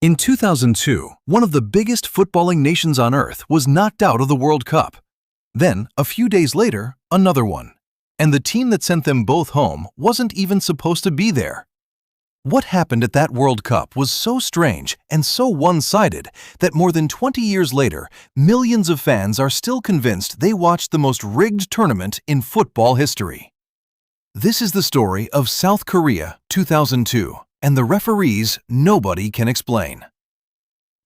In 2002, one of the biggest footballing nations on earth was knocked out of the World Cup. Then, a few days later, another one. And the team that sent them both home wasn't even supposed to be there. What happened at that World Cup was so strange and so one-sided that more than 20 years later, millions of fans are still convinced they watched the most rigged tournament in football history. This is the story of South Korea 2002 and the referees nobody can explain.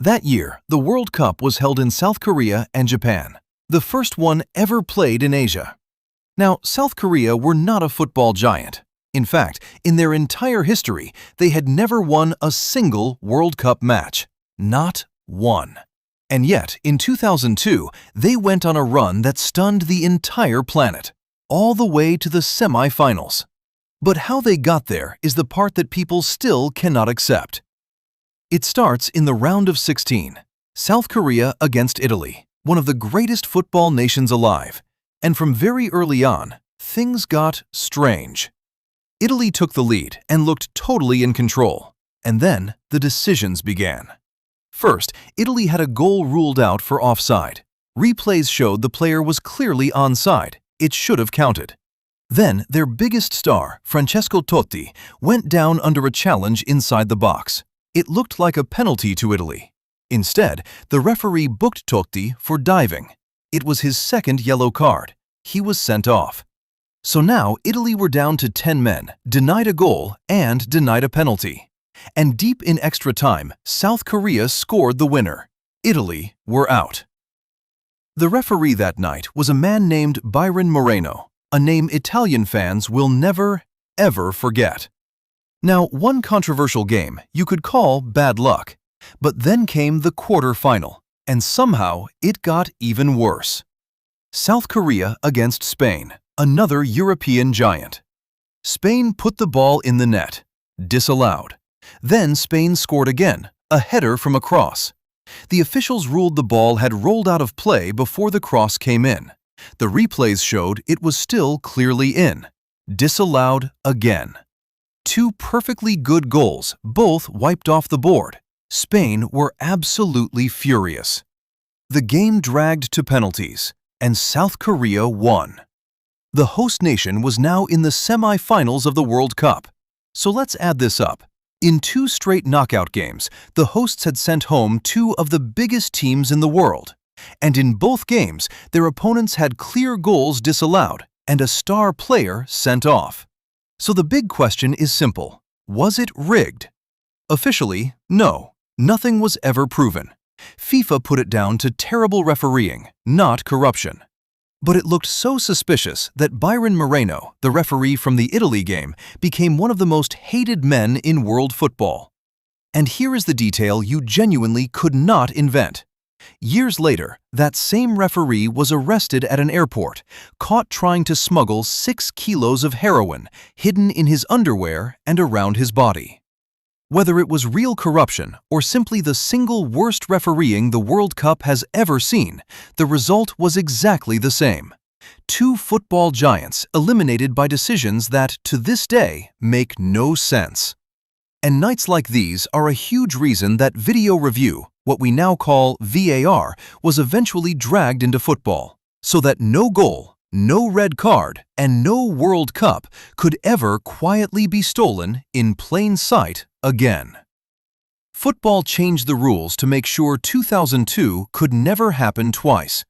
That year, the World Cup was held in South Korea and Japan, the first one ever played in Asia. Now, South Korea were not a football giant. In fact, in their entire history, they had never won a single World Cup match. Not one. And yet, in 2002, they went on a run that stunned the entire planet, all the way to the semifinals. But how they got there is the part that people still cannot accept. It starts in the round of 16, South Korea against Italy, one of the greatest football nations alive. And from very early on, things got strange. Italy took the lead and looked totally in control. And then the decisions began. First, Italy had a goal ruled out for offside. Replays showed the player was clearly onside. It should have counted. Then their biggest star, Totti, went down under a challenge inside the box. It looked like a penalty to Italy. Instead, the referee booked Totti for diving. It was his second yellow card. He was sent off. So now Italy were down to 10 men, denied a goal and denied a penalty. And deep in extra time, South Korea scored the winner. Italy were out. The referee that night was a man named Byron Moreno, a name Italian fans will never, ever forget. Now, one controversial game you could call bad luck, but then came the quarter-final, and somehow it got even worse. South Korea against Spain, another European giant. Spain put the ball in the net, disallowed. Then Spain scored again, a header from a cross. The officials ruled the ball had rolled out of play before the cross came in. The replays showed it was still clearly in. Disallowed again. Two perfectly good goals, both wiped off the board. Spain were absolutely furious. The game dragged to penalties, and South Korea won. The host nation was now in the semi-finals of the World Cup. So let's add this up. In 2 straight knockout games, the hosts had sent home 2 of the biggest teams in the world. And in both games, their opponents had clear goals disallowed and a star player sent off. So the big question is simple. Was it rigged? Officially, no. Nothing was ever proven. FIFA put it down to terrible refereeing, not corruption. But it looked so suspicious that Byron Moreno, the referee from the Italy game, became one of the most hated men in world football. And here is the detail you genuinely could not invent. Years later, that same referee was arrested at an airport, caught trying to smuggle 6 kilos of heroin hidden in his underwear and around his body. Whether it was real corruption or simply the single worst refereeing the World Cup has ever seen, the result was exactly the same. 2 football giants eliminated by decisions that, to this day, make no sense. And nights like these are a huge reason that video review, what we now call VAR, was eventually dragged into football, so that no goal, no red card, and no World Cup could ever quietly be stolen in plain sight again. Football changed the rules to make sure 2002 could never happen twice.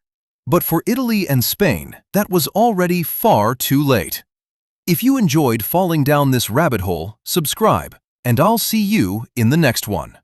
But for Italy and Spain, that was already far too late. If you enjoyed falling down this rabbit hole, subscribe, and I'll see you in the next one.